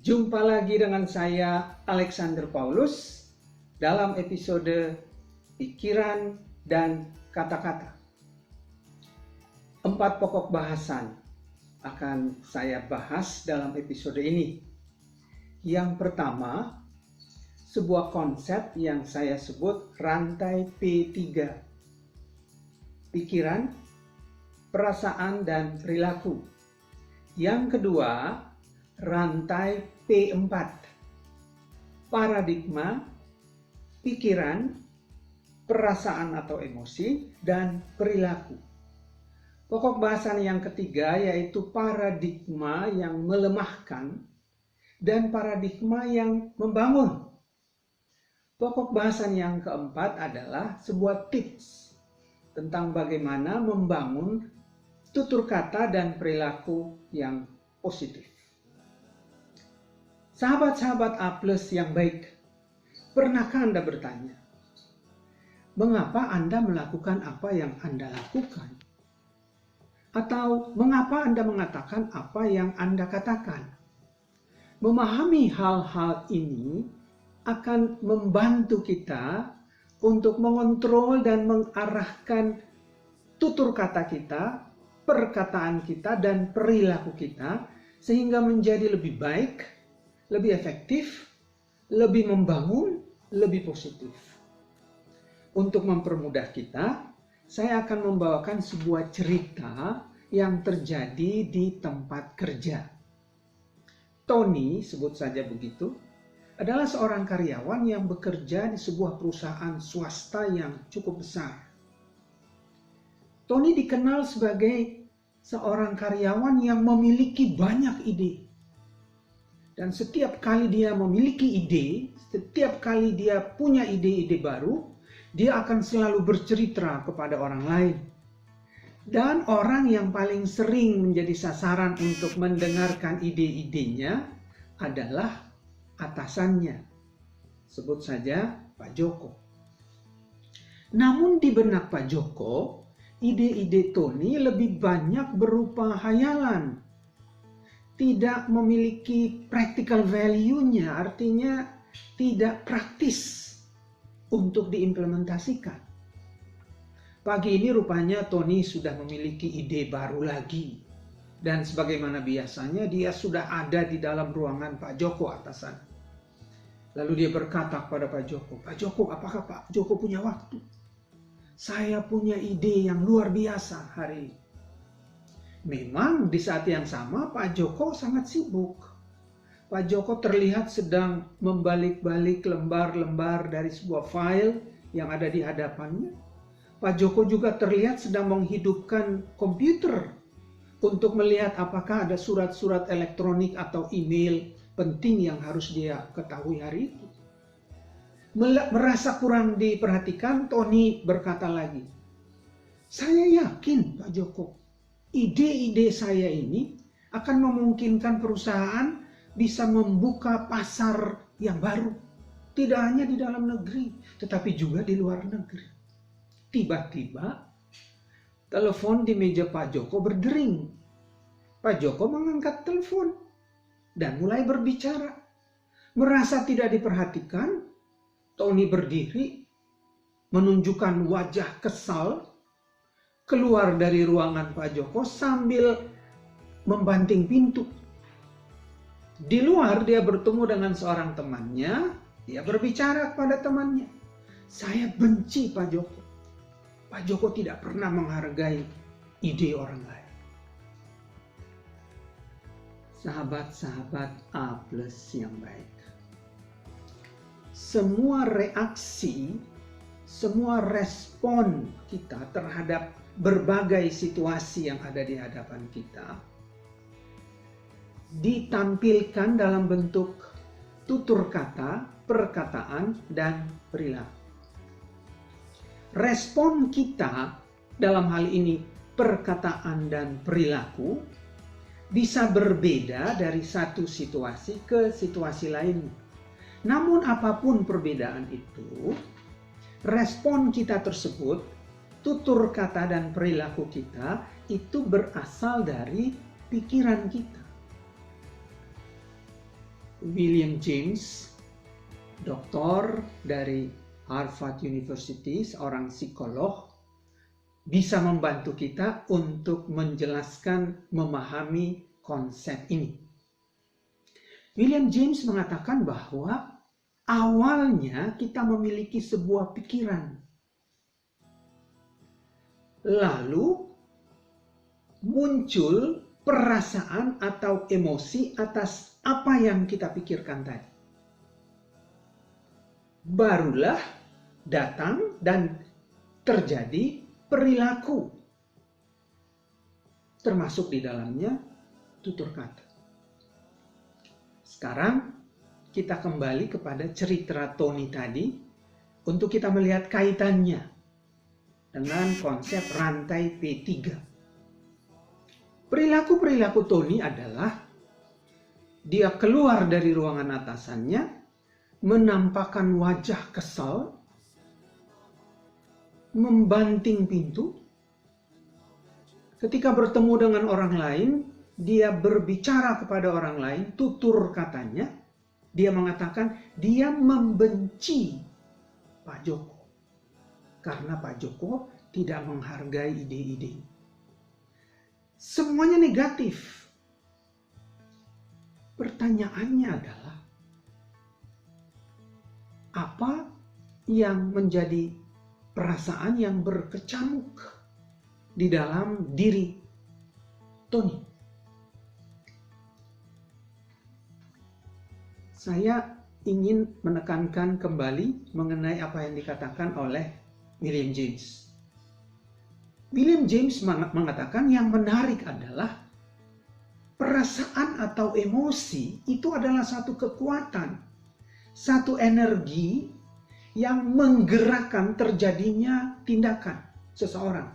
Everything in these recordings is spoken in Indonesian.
Jumpa lagi dengan saya Alexander Paulus dalam episode Pikiran dan Kata-kata. 4 pokok bahasan akan saya bahas dalam episode ini. Yang pertama, sebuah konsep yang saya sebut rantai P3. Pikiran, perasaan, dan perilaku. Yang kedua, rantai P4. Paradigma, pikiran, perasaan atau emosi, dan perilaku. Pokok bahasan yang ketiga yaitu paradigma yang melemahkan dan paradigma yang membangun. Pokok bahasan yang keempat adalah sebuah tips tentang bagaimana membangun tutur kata dan perilaku yang positif. Sahabat-sahabat A+ yang baik, pernahkah Anda bertanya, mengapa Anda melakukan apa yang Anda lakukan? Atau mengapa Anda mengatakan apa yang Anda katakan? Memahami hal-hal ini akan membantu kita untuk mengontrol dan mengarahkan tutur kata kita, perkataan kita, dan perilaku kita sehingga menjadi lebih baik, lebih efektif, lebih membangun, lebih positif. Untuk mempermudah kita, saya akan membawakan sebuah cerita yang terjadi di tempat kerja. Tony, sebut saja begitu, adalah seorang karyawan yang bekerja di sebuah perusahaan swasta yang cukup besar. Tony dikenal sebagai seorang karyawan yang memiliki banyak ide. Dan setiap kali dia memiliki ide, setiap kali dia punya ide-ide baru, dia akan selalu bercerita kepada orang lain. Dan orang yang paling sering menjadi sasaran untuk mendengarkan ide-idenya adalah atasannya. Sebut saja Pak Joko. Namun di benak Pak Joko, ide-ide Tony lebih banyak berupa hayalan. Tidak memiliki practical value-nya, artinya tidak praktis untuk diimplementasikan. Pagi ini rupanya Tony sudah memiliki ide baru lagi. Dan sebagaimana biasanya dia sudah ada di dalam ruangan Pak Joko atasan. Lalu dia berkata kepada Pak Joko, apakah Pak Joko punya waktu? Saya punya ide yang luar biasa hari ini. Memang di saat yang sama Pak Joko sangat sibuk. Pak Joko terlihat sedang membalik-balik lembar-lembar dari sebuah file yang ada di hadapannya. Pak Joko juga terlihat sedang menghidupkan komputer untuk melihat apakah ada surat-surat elektronik atau email penting yang harus dia ketahui hari itu. Merasa kurang diperhatikan, Tony berkata lagi, saya yakin Pak Joko, ide-ide saya ini akan memungkinkan perusahaan bisa membuka pasar yang baru. Tidak hanya di dalam negeri, tetapi juga di luar negeri. Tiba-tiba, telepon di meja Pak Joko berdering. Pak Joko mengangkat telepon dan mulai berbicara. Merasa tidak diperhatikan, Tony berdiri, menunjukkan wajah kesal, keluar dari ruangan Pak Joko sambil membanting pintu. Di luar dia bertemu dengan seorang temannya, dia berbicara kepada temannya. Saya benci Pak Joko. Pak Joko tidak pernah menghargai ide orang lain. Sahabat-sahabat A+ yang baik. Semua reaksi, semua respon kita terhadap berbagai situasi yang ada di hadapan kita ditampilkan dalam bentuk tutur kata, perkataan, dan perilaku. Respon kita dalam hal ini perkataan dan perilaku bisa berbeda dari satu situasi ke situasi lain. Namun apapun perbedaan itu, respon kita tersebut, tutur kata dan perilaku kita itu berasal dari pikiran kita. William James, doktor dari Harvard University, seorang psikolog, bisa membantu kita untuk menjelaskan, memahami konsep ini. William James mengatakan bahwa awalnya kita memiliki sebuah pikiran. Lalu muncul perasaan atau emosi atas apa yang kita pikirkan tadi. Barulah datang dan terjadi perilaku. Termasuk di dalamnya tutur kata. Sekarang kita kembali kepada cerita Tony tadi untuk kita melihat kaitannya dengan konsep rantai P3. Perilaku-perilaku Tony adalah dia keluar dari ruangan atasannya, menampakkan wajah kesal, membanting pintu. Ketika bertemu dengan orang lain, dia berbicara kepada orang lain, tutur katanya, dia mengatakan dia membenci Pak Joko. Karena Pak Joko tidak menghargai ide-ide. Semuanya negatif. Pertanyaannya adalah, apa yang menjadi perasaan yang berkecamuk di dalam diri Tony? Saya ingin menekankan kembali mengenai apa yang dikatakan oleh William James. William James mengatakan yang menarik adalah perasaan atau emosi itu adalah satu kekuatan, satu energi yang menggerakkan terjadinya tindakan seseorang,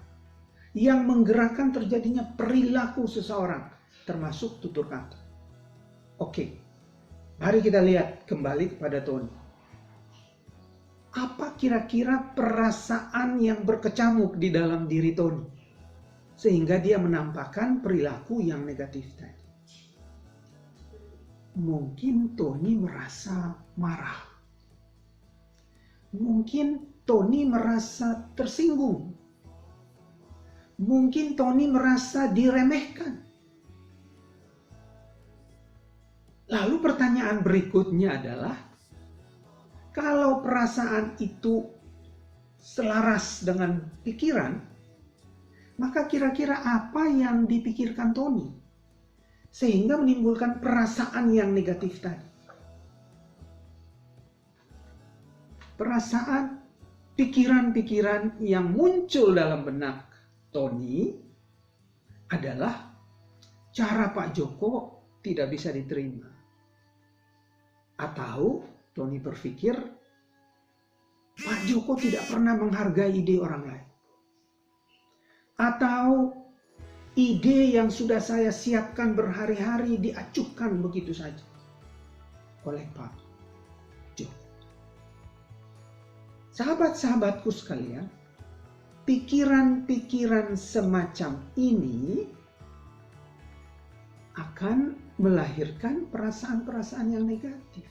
yang menggerakkan terjadinya perilaku seseorang, termasuk tutur kata. Oke, mari kita lihat kembali kepada Tony. Apa kira-kira perasaan yang berkecamuk di dalam diri Tony sehingga dia menampakkan perilaku yang negatif tadi? Mungkin Tony merasa marah. Mungkin Tony merasa tersinggung. Mungkin Tony merasa diremehkan. Lalu pertanyaan berikutnya adalah, kalau perasaan itu selaras dengan pikiran, maka kira-kira apa yang dipikirkan Tony sehingga menimbulkan perasaan yang negatif tadi? Perasaan, pikiran-pikiran yang muncul dalam benak Tony adalah cara Pak Joko tidak bisa diterima. Atau Tony berpikir Pak Joko tidak pernah menghargai ide orang lain. Atau ide yang sudah saya siapkan berhari-hari diacuhkan begitu saja oleh Pak Joko. Sahabat-sahabatku sekalian, pikiran-pikiran semacam ini akan melahirkan perasaan-perasaan yang negatif.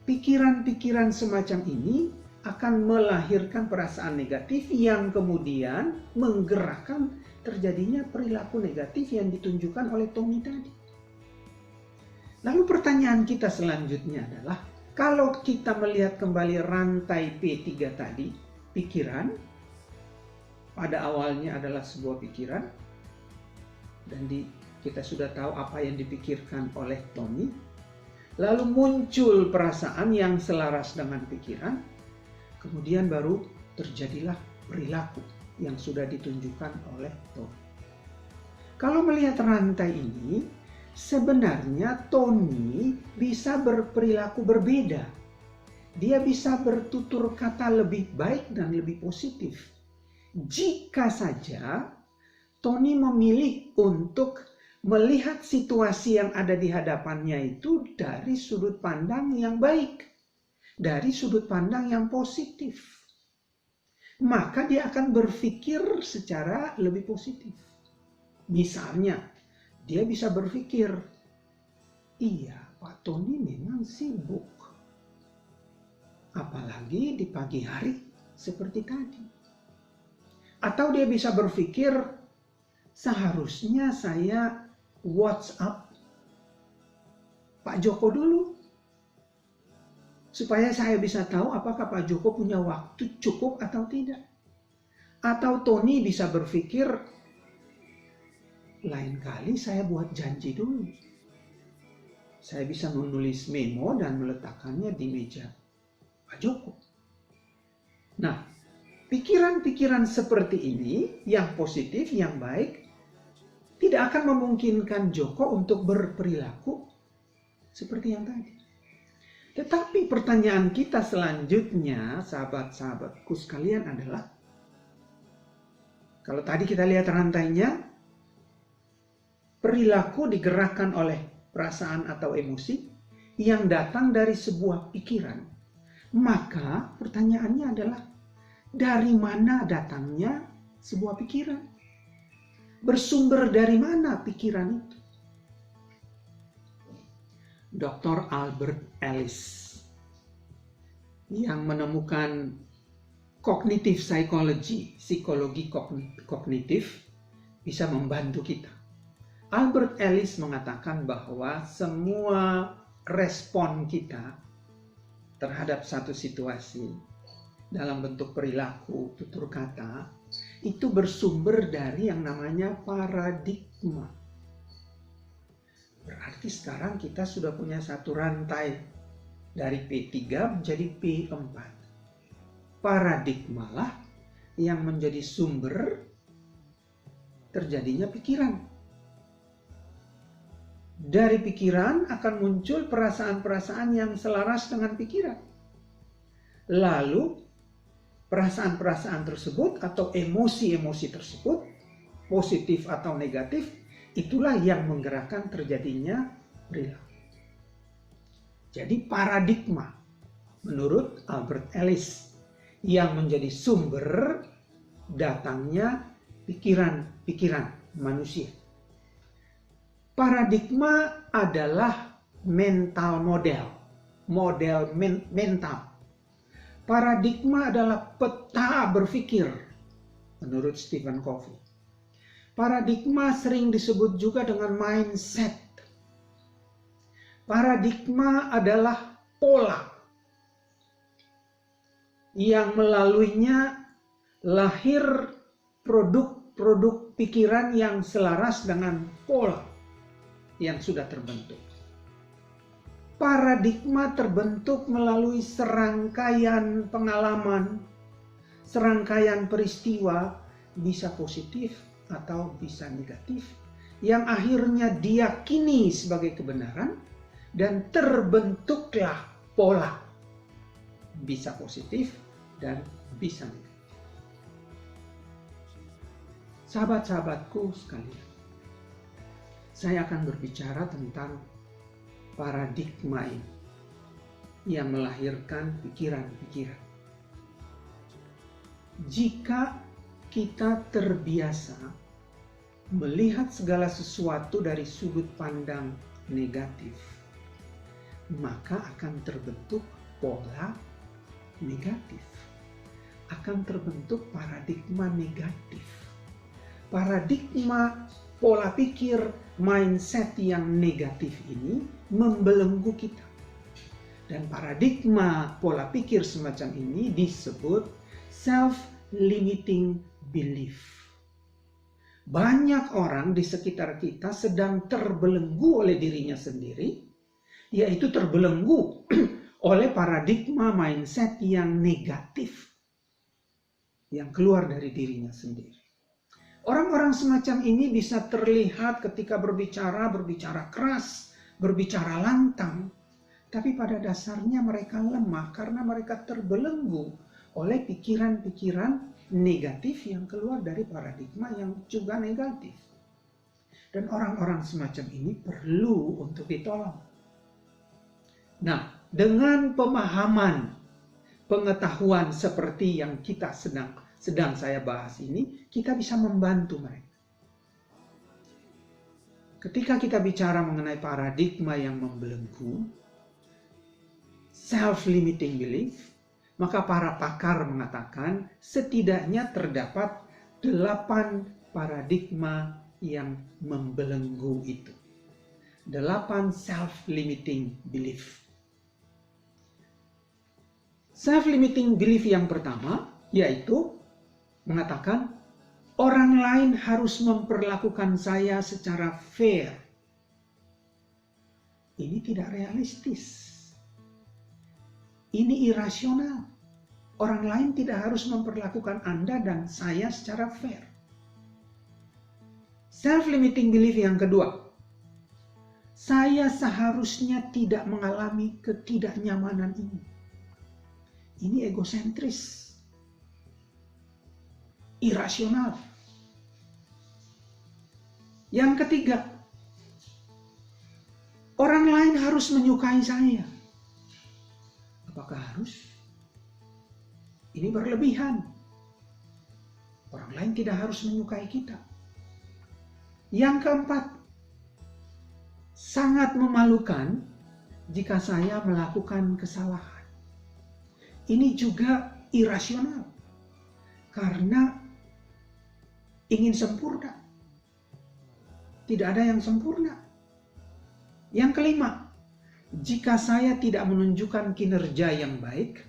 Pikiran-pikiran semacam ini akan melahirkan perasaan negatif yang kemudian menggerakkan terjadinya perilaku negatif yang ditunjukkan oleh Tony tadi. Lalu pertanyaan kita selanjutnya adalah, kalau kita melihat kembali rantai P3 tadi, pikiran pada awalnya adalah sebuah pikiran, dan kita sudah tahu apa yang dipikirkan oleh Tony. Lalu muncul perasaan yang selaras dengan pikiran, kemudian baru terjadilah perilaku yang sudah ditunjukkan oleh Tony. Kalau melihat rantai ini, sebenarnya Tony bisa berperilaku berbeda. Dia bisa bertutur kata lebih baik dan lebih positif. Jika saja Tony memilih untuk melihat situasi yang ada di hadapannya itu dari sudut pandang yang baik, dari sudut pandang yang positif, maka dia akan berpikir secara lebih positif. Misalnya, dia bisa berpikir, iya, Pak Tony memang sibuk. Apalagi di pagi hari seperti tadi. Atau dia bisa berpikir, seharusnya saya WhatsApp Pak Joko dulu. Supaya saya bisa tahu apakah Pak Joko punya waktu cukup atau tidak. Atau Tony bisa berpikir, lain kali saya buat janji dulu. Saya bisa menulis memo dan meletakkannya di meja Pak Joko. Nah, pikiran-pikiran seperti ini yang positif, yang baik, tidak akan memungkinkan Joko untuk berperilaku seperti yang tadi. Tetapi pertanyaan kita selanjutnya, sahabat-sahabatku sekalian, adalah, kalau tadi kita lihat rantainya, perilaku digerakkan oleh perasaan atau emosi yang datang dari sebuah pikiran. Maka pertanyaannya adalah, dari mana datangnya sebuah pikiran? Bersumber dari mana pikiran itu? Dr. Albert Ellis yang menemukan cognitive psychology, psikologi kognitif, bisa membantu kita. Albert Ellis mengatakan bahwa semua respon kita terhadap satu situasi dalam bentuk perilaku, tutur kata, itu bersumber dari yang namanya paradigma. Berarti sekarang kita sudah punya satu rantai dari P3 menjadi P4. Paradigmalah yang menjadi sumber terjadinya pikiran. Dari pikiran akan muncul perasaan-perasaan yang selaras dengan pikiran. Lalu perasaan-perasaan tersebut atau emosi-emosi tersebut, positif atau negatif, itulah yang menggerakkan terjadinya perilaku. Jadi paradigma menurut Albert Ellis yang menjadi sumber datangnya pikiran-pikiran manusia. Paradigma adalah mental model mental. Paradigma adalah peta berpikir menurut Stephen Covey. Paradigma sering disebut juga dengan mindset. Paradigma adalah pola yang melaluinya lahir produk-produk pikiran yang selaras dengan pola yang sudah terbentuk. Paradigma terbentuk melalui serangkaian pengalaman, serangkaian peristiwa, bisa positif atau bisa negatif, yang akhirnya diyakini sebagai kebenaran dan terbentuklah pola, bisa positif dan bisa negatif. Sahabat-sahabatku sekalian, saya akan berbicara tentang paradigma ini yang melahirkan pikiran-pikiran. Jika kita terbiasa melihat segala sesuatu dari sudut pandang negatif, maka akan terbentuk pola negatif. Akan terbentuk paradigma negatif. Paradigma pola pikir mindset yang negatif ini membelenggu kita. Dan paradigma pola pikir semacam ini disebut self-limiting belief. Banyak orang di sekitar kita sedang terbelenggu oleh dirinya sendiri, yaitu terbelenggu oleh paradigma mindset yang negatif yang keluar dari dirinya sendiri. Orang-orang semacam ini bisa terlihat ketika berbicara keras, berbicara lantang, tapi pada dasarnya mereka lemah karena mereka terbelenggu oleh pikiran-pikiran negatif yang keluar dari paradigma yang juga negatif. Dan orang-orang semacam ini perlu untuk ditolong. Nah, dengan pemahaman, pengetahuan seperti yang kita sedang saya bahas ini, kita bisa membantu mereka. ketika kita bicara mengenai paradigma yang membelenggu, self-limiting belief, maka para pakar mengatakan setidaknya terdapat 8 paradigma yang membelenggu itu. 8 self-limiting belief. Self-limiting belief yang pertama yaitu mengatakan orang lain harus memperlakukan saya secara fair. Ini tidak realistis. Ini irasional. Orang lain tidak harus memperlakukan Anda dan saya secara fair. Self-limiting belief yang kedua. Saya seharusnya tidak mengalami ketidaknyamanan ini. Ini egosentris. Irasional. Yang ketiga, orang lain harus menyukai saya. Apakah harus? Ini berlebihan. Orang lain tidak harus menyukai kita. Yang keempat, sangat memalukan jika saya melakukan kesalahan. Ini juga irasional. Karena ingin sempurna. Tidak ada yang sempurna. Yang kelima, jika saya tidak menunjukkan kinerja yang baik,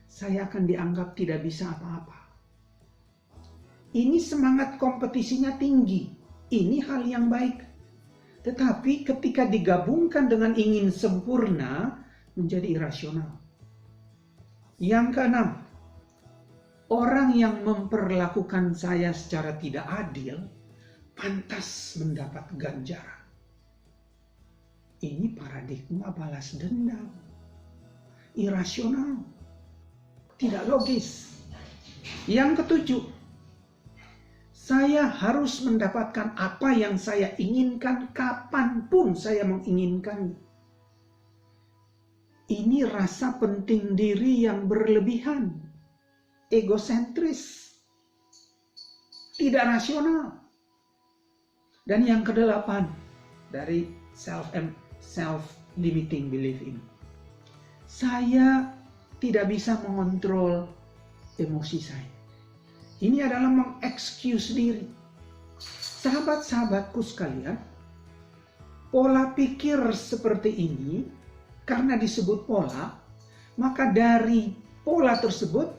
saya akan dianggap tidak bisa apa-apa. Ini semangat kompetisinya tinggi. Ini hal yang baik. Tetapi ketika digabungkan dengan ingin sempurna, menjadi irasional. Yang keenam, orang yang memperlakukan saya secara tidak adil, pantas mendapat ganjaran. Ini paradigma balas dendam. Irasional. Tidak logis. Yang ketujuh, saya harus mendapatkan apa yang saya inginkan kapanpun saya menginginkannya. Ini rasa penting diri yang berlebihan. Egosentris. Tidak rasional. Dan yang kedelapan dari self-limiting belief ini. Saya tidak bisa mengontrol emosi saya. Ini adalah mengexcuse diri. Sahabat-sahabatku sekalian, pola pikir seperti ini, karena disebut pola, maka dari pola tersebut,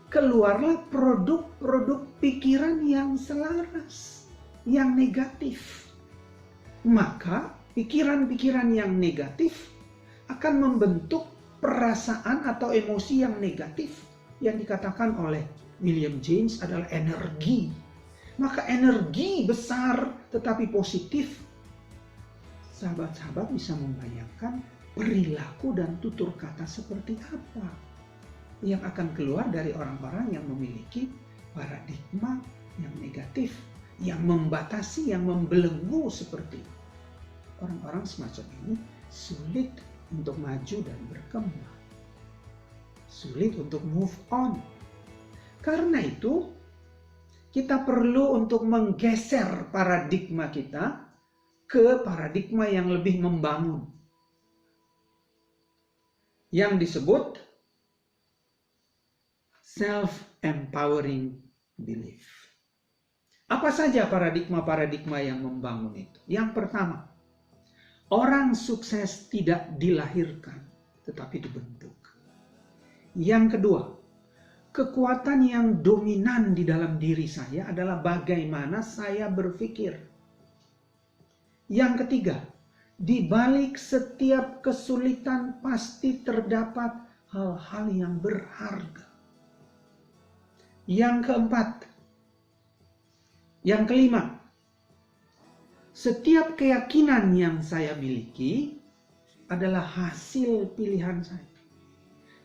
keluarlah produk-produk pikiran yang selaras, yang negatif. Maka pikiran-pikiran yang negatif akan membentuk perasaan atau emosi yang negatif yang dikatakan oleh William James adalah energi. Maka energi besar tetapi positif. Sahabat-sahabat bisa membayangkan perilaku dan tutur kata seperti apa yang akan keluar dari orang-orang yang memiliki paradigma yang negatif, yang membatasi, yang membelenggu seperti itu. Orang-orang semacam ini sulit untuk maju dan berkembang. Sulit untuk move on. Karena itu, kita perlu untuk menggeser paradigma kita ke paradigma yang lebih membangun. Yang disebut self-empowering belief. Apa saja paradigma-paradigma yang membangun itu? Yang pertama, orang sukses tidak dilahirkan, tetapi dibentuk. Yang kedua, kekuatan yang dominan di dalam diri saya adalah bagaimana saya berpikir. Yang ketiga, di balik setiap kesulitan pasti terdapat hal-hal yang berharga. Yang keempat, yang kelima, setiap keyakinan yang saya miliki adalah hasil pilihan saya.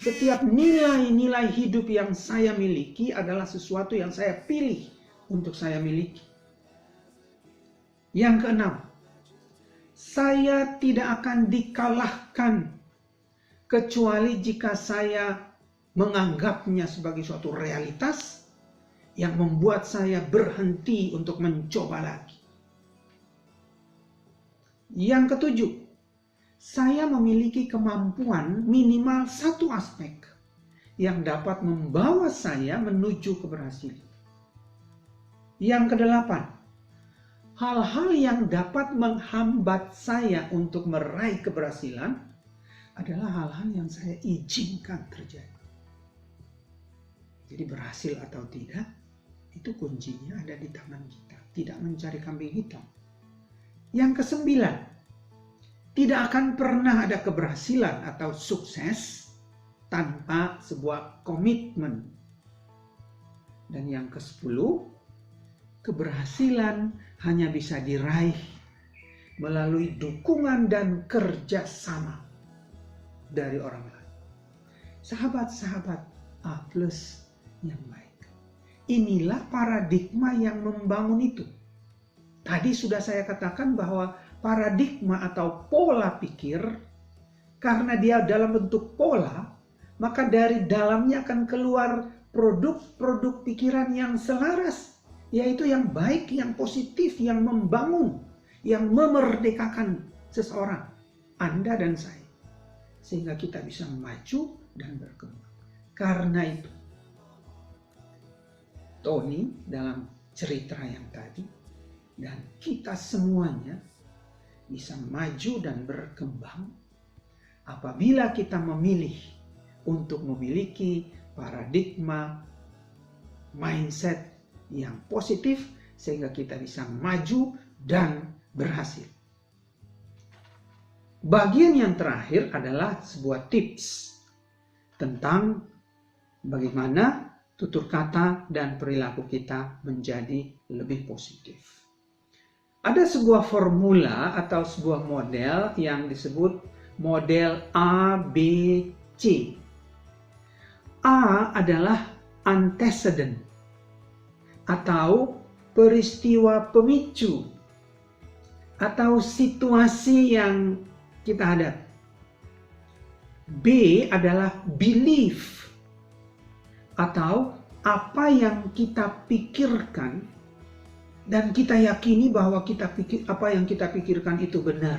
Setiap nilai-nilai hidup yang saya miliki adalah sesuatu yang saya pilih untuk saya miliki. Yang keenam, saya tidak akan dikalahkan kecuali jika saya menganggapnya sebagai suatu realitas yang membuat saya berhenti untuk mencoba lagi. Yang ketujuh, saya memiliki kemampuan minimal satu aspek yang dapat membawa saya menuju keberhasilan. Yang kedelapan, hal-hal yang dapat menghambat saya untuk meraih keberhasilan adalah hal-hal yang saya izinkan terjadi. Jadi berhasil atau tidak, itu kuncinya ada di tangan kita. Tidak mencari kambing hitam. Yang kesembilan, tidak akan pernah ada keberhasilan atau sukses tanpa sebuah komitmen. Dan yang ke-10, keberhasilan hanya bisa diraih melalui dukungan dan kerjasama dari orang lain. Sahabat-sahabat A+ yang baik. Inilah paradigma yang membangun itu. Tadi sudah saya katakan bahwa paradigma atau pola pikir, karena dia dalam bentuk pola, maka dari dalamnya akan keluar produk-produk pikiran yang selaras, yaitu yang baik, yang positif, yang membangun, yang memerdekakan seseorang, Anda dan saya. Sehingga kita bisa maju dan berkembang. Karena itu, Tony dalam cerita yang tadi, dan kita semuanya bisa maju dan berkembang apabila kita memilih untuk memiliki paradigma mindset yang positif sehingga kita bisa maju dan berhasil. Bagian yang terakhir adalah sebuah tips tentang bagaimana tutur kata dan perilaku kita menjadi lebih positif. Ada sebuah formula atau sebuah model yang disebut model ABC. A adalah antecedent atau peristiwa pemicu atau situasi yang kita hadapi. B adalah belief atau apa yang kita pikirkan dan kita yakini bahwa apa yang kita pikirkan itu benar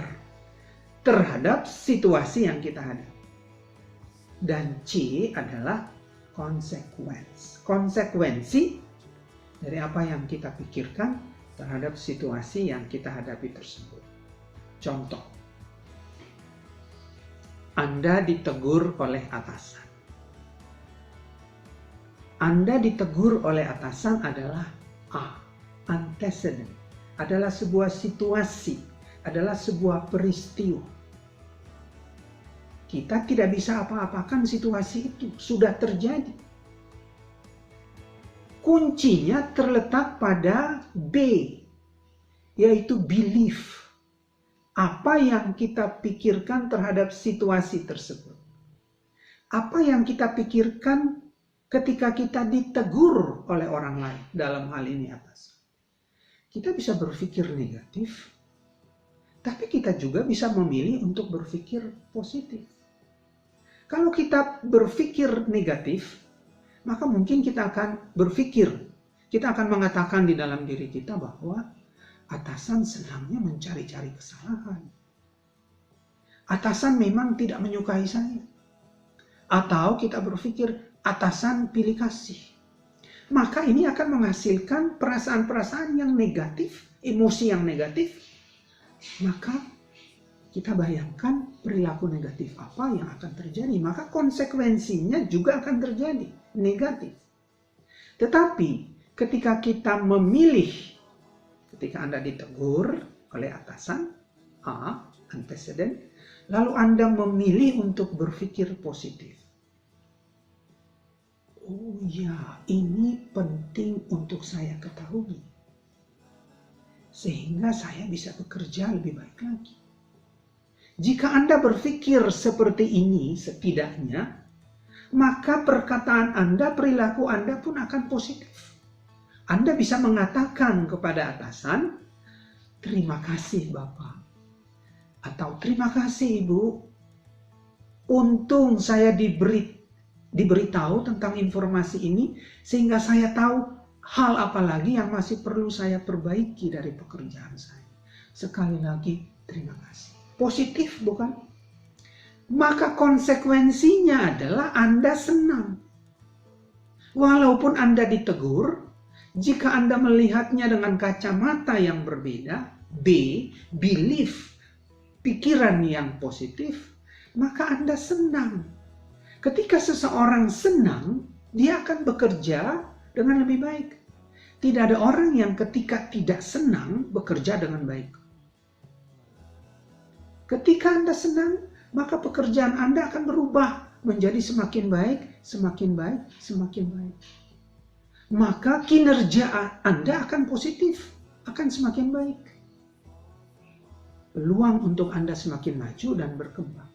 terhadap situasi yang kita hadapi. Dan C adalah konsekuensi dari apa yang kita pikirkan terhadap situasi yang kita hadapi tersebut. Contoh, Anda ditegur oleh atasan. Anda ditegur oleh atasan adalah A, antecedent, adalah sebuah situasi, adalah sebuah peristiwa. Kita tidak bisa apa-apakan situasi itu, sudah terjadi. Kuncinya terletak pada B, yaitu belief. Apa yang kita pikirkan terhadap situasi tersebut. Apa yang kita pikirkan ketika kita ditegur oleh orang lain, dalam hal ini atasan. Kita bisa berpikir negatif, tapi kita juga bisa memilih untuk berpikir positif. Kalau kita berpikir negatif, maka mungkin kita akan berpikir, kita akan mengatakan di dalam diri kita bahwa atasan senangnya mencari-cari kesalahan. Atasan memang tidak menyukai saya. Atau kita berpikir, atasan pilih kasih. Maka ini akan menghasilkan perasaan-perasaan yang negatif, emosi yang negatif. Maka kita bayangkan perilaku negatif apa yang akan terjadi. Maka konsekuensinya juga akan terjadi, negatif. Tetapi ketika kita memilih, ketika Anda ditegur oleh atasan, A, antecedent, lalu Anda memilih untuk berpikir positif. Oh ya, ini penting untuk saya ketahui. Sehingga saya bisa bekerja lebih baik lagi. Jika Anda berpikir seperti ini setidaknya, maka perkataan Anda, perilaku Anda pun akan positif. Anda bisa mengatakan kepada atasan, terima kasih Bapak. Atau terima kasih Ibu. Untung saya diberitahu tentang informasi ini sehingga saya tahu hal apa lagi yang masih perlu saya perbaiki dari pekerjaan saya. Sekali lagi, Terima kasih. Positif bukan? Maka konsekuensinya adalah Anda senang. Walaupun Anda ditegur, jika Anda melihatnya dengan kacamata yang berbeda, belief, pikiran yang positif, maka Anda senang. Ketika seseorang senang, dia akan bekerja dengan lebih baik. Tidak ada orang yang ketika tidak senang bekerja dengan baik. Ketika Anda senang, maka pekerjaan Anda akan berubah menjadi semakin baik, semakin baik, semakin baik. Maka kinerja Anda akan positif, akan semakin baik. Peluang untuk Anda semakin maju dan berkembang.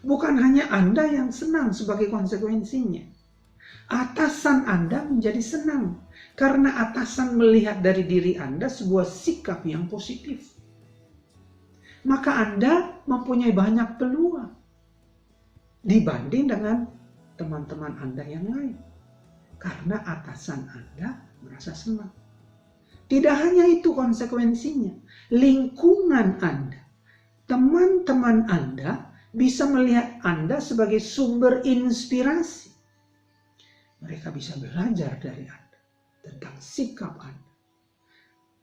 Bukan hanya Anda yang senang sebagai konsekuensinya. Atasan Anda menjadi senang karena atasan melihat dari diri Anda sebuah sikap yang positif. Maka Anda mempunyai banyak peluang dibanding dengan teman-teman Anda yang lain. Karena atasan Anda merasa senang. Tidak hanya itu konsekuensinya. Lingkungan Anda, teman-teman Anda bisa melihat Anda sebagai sumber inspirasi. Mereka bisa belajar dari Anda tentang sikap Anda.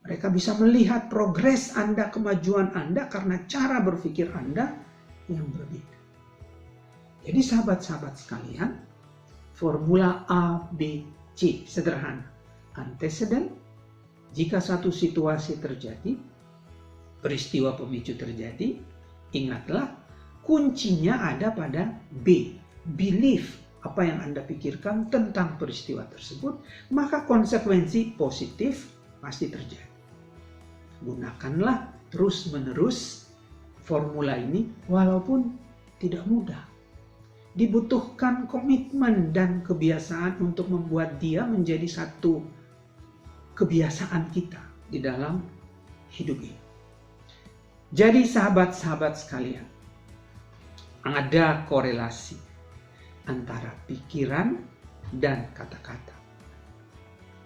Mereka bisa melihat progres Anda, kemajuan Anda karena cara berpikir Anda yang berbeda. Jadi sahabat-sahabat sekalian, formula A, B, C sederhana. Antecedent, jika satu situasi terjadi, peristiwa pemicu terjadi, ingatlah kuncinya ada pada B, belief, apa yang Anda pikirkan tentang peristiwa tersebut, maka konsekuensi positif pasti terjadi. Gunakanlah terus-menerus formula ini walaupun tidak mudah. Dibutuhkan komitmen dan kebiasaan untuk membuat dia menjadi satu kebiasaan kita di dalam hidup ini. Jadi sahabat-sahabat sekalian, ada korelasi antara pikiran dan kata-kata.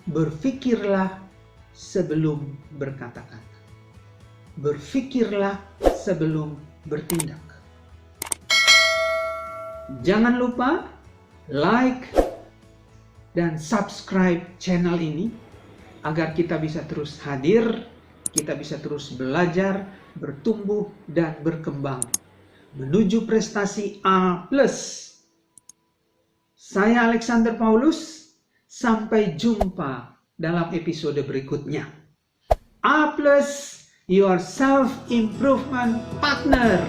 Berpikirlah sebelum berkata-kata. Berpikirlah sebelum bertindak. Jangan lupa like dan subscribe channel ini agar kita bisa terus hadir, kita bisa terus belajar, bertumbuh dan berkembang menuju prestasi A+. Saya Alexander Paulus, sampai jumpa dalam episode berikutnya. A+, your self-improvement partner.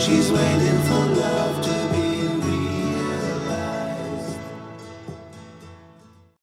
She's